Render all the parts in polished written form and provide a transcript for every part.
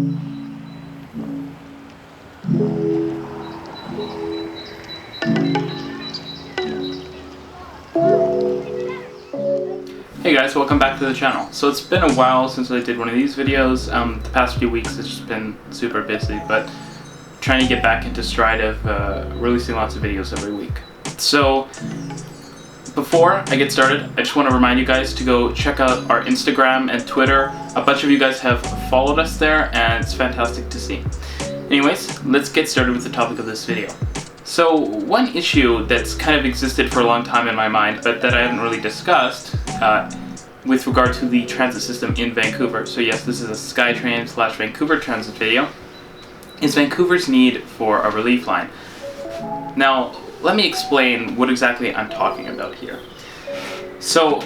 Hey guys, welcome back to the channel. So it's been a while since I did one of these videos. The past few weeks it's just been super busy, but trying to get back into stride of releasing lots of videos every week. So before I get started, I just want to remind you guys to go check out our Instagram and Twitter. A bunch of you guys have followed us there and it's fantastic to see. Anyways, let's get started with the topic of this video. So one issue that's kind of existed for a long time in my mind, but that I haven't really discussed with regard to the transit system in Vancouver, so yes, this is a SkyTrain / Vancouver transit video, is Vancouver's need for a relief line. Now, let me explain what exactly I'm talking about here. So,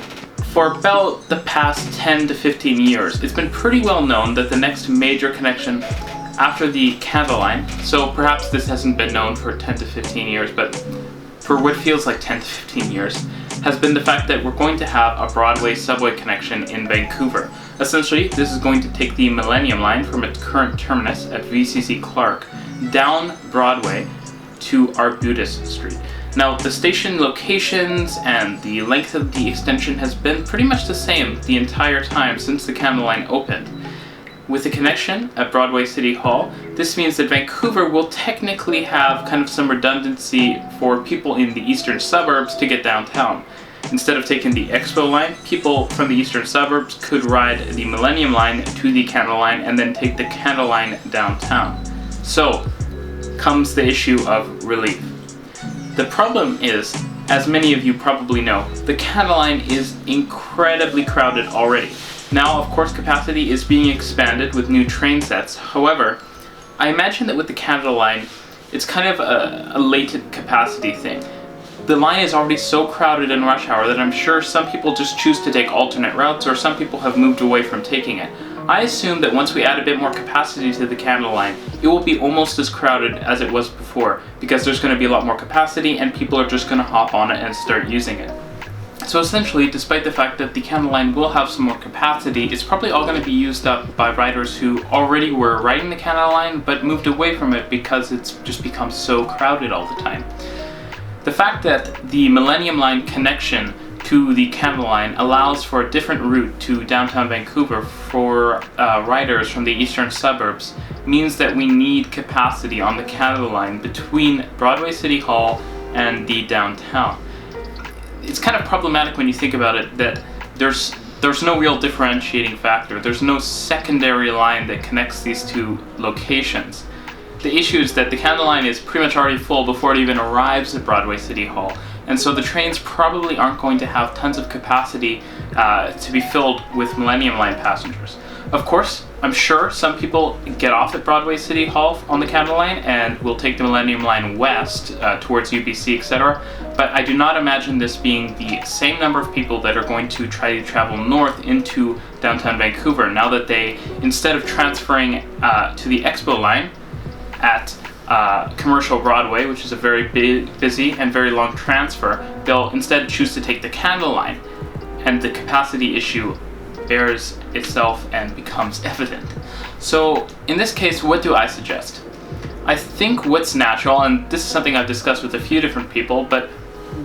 for about the past 10 to 15 years, it's been pretty well known that the next major connection after the Canada Line, so perhaps this hasn't been known for 10 to 15 years, but for what feels like 10 to 15 years, has been the fact that we're going to have a Broadway subway connection in Vancouver. Essentially, this is going to take the Millennium Line from its current terminus at VCC Clark down Broadway to Arbutus Street. Now, the station locations and the length of the extension has been pretty much the same the entire time since the Canada Line opened. With the connection at Broadway City Hall, this means that Vancouver will technically have kind of some redundancy for people in the eastern suburbs to get downtown. Instead of taking the Expo line, people from the eastern suburbs could ride the Millennium Line to the Canada Line and then take the Canada Line downtown. So, comes the issue of relief. The problem is, as many of you probably know, the Canada Line is incredibly crowded already. Now, of course, capacity is being expanded with new train sets. However, I imagine that with the Canada Line, it's kind of a latent capacity thing. The line is already so crowded in rush hour that I'm sure some people just choose to take alternate routes, or some people have moved away from taking it. I assume that once we add a bit more capacity to the Canada Line, it will be almost as crowded as it was before, because there's going to be a lot more capacity and people are just going to hop on it and start using it. So essentially, despite the fact that the Canada Line will have some more capacity, it's probably all going to be used up by riders who already were riding the Canada Line but moved away from it because it's just become so crowded all the time. The fact that the Millennium Line connection to the Canada Line allows for a different route to downtown Vancouver for riders from the eastern suburbs means that we need capacity on the Canada Line between Broadway City Hall and the downtown. It's kind of problematic when you think about it that there's no real differentiating factor. There's no secondary line that connects these two locations. The issue is that the Canada Line is pretty much already full before it even arrives at Broadway City Hall, and so the trains probably aren't going to have tons of capacity to be filled with Millennium Line passengers. Of course, I'm sure some people get off at Broadway City Hall on the Canada Line and will take the Millennium Line west towards UBC, etc. But I do not imagine this being the same number of people that are going to try to travel north into downtown Vancouver now that they, instead of transferring to the Expo line at Commercial Broadway, which is a very busy and very long transfer, they'll instead choose to take the Canada Line, and the capacity issue bears itself and becomes evident. So in this case, what do I suggest? I think what's natural, and this is something I've discussed with a few different people, but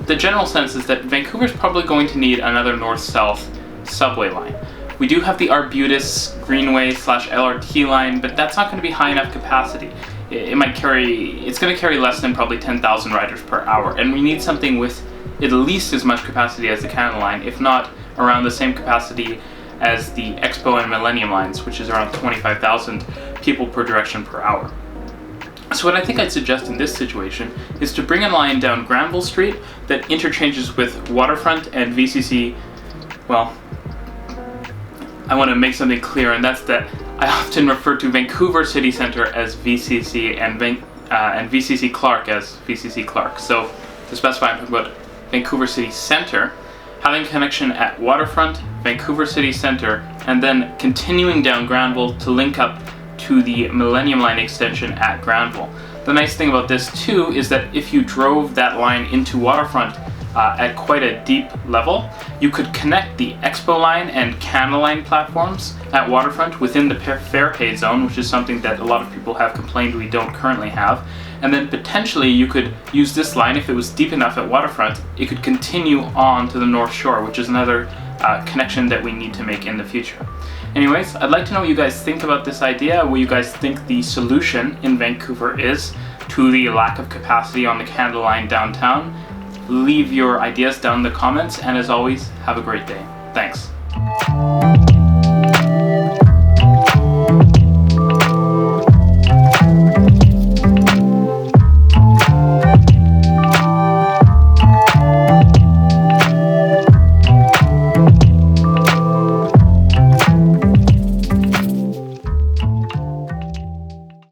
the general sense is that Vancouver's probably going to need another north-south subway line. We do have the Arbutus Greenway / LRT line, but that's not going to be high enough capacity. It's going to carry less than probably 10,000 riders per hour, and we need something with at least as much capacity as the Canada Line, if not around the same capacity as the Expo and Millennium Lines, which is around 25,000 people per direction per hour. So what I think I'd suggest in this situation is to bring a line down Granville Street that interchanges with Waterfront and VCC. Well, I want to make something clear, and that's that I often refer to Vancouver City Centre as VCC and VCC Clark as VCC Clark. So to specify, I'm talking about Vancouver City Centre, having a connection at Waterfront, Vancouver City Centre, and then continuing down Granville to link up to the Millennium Line extension at Granville. The nice thing about this too is that if you drove that line into Waterfront, at quite a deep level. You could connect the Expo Line and Canada Line platforms at Waterfront within the fare paid zone, which is something that a lot of people have complained we don't currently have. And then potentially you could use this line, if it was deep enough at Waterfront, it could continue on to the North Shore, which is another connection that we need to make in the future. Anyways, I'd like to know what you guys think about this idea, what you guys think the solution in Vancouver is to the lack of capacity on the Canada Line downtown. Leave your ideas down in the comments, and as always, have a great day. Thanks.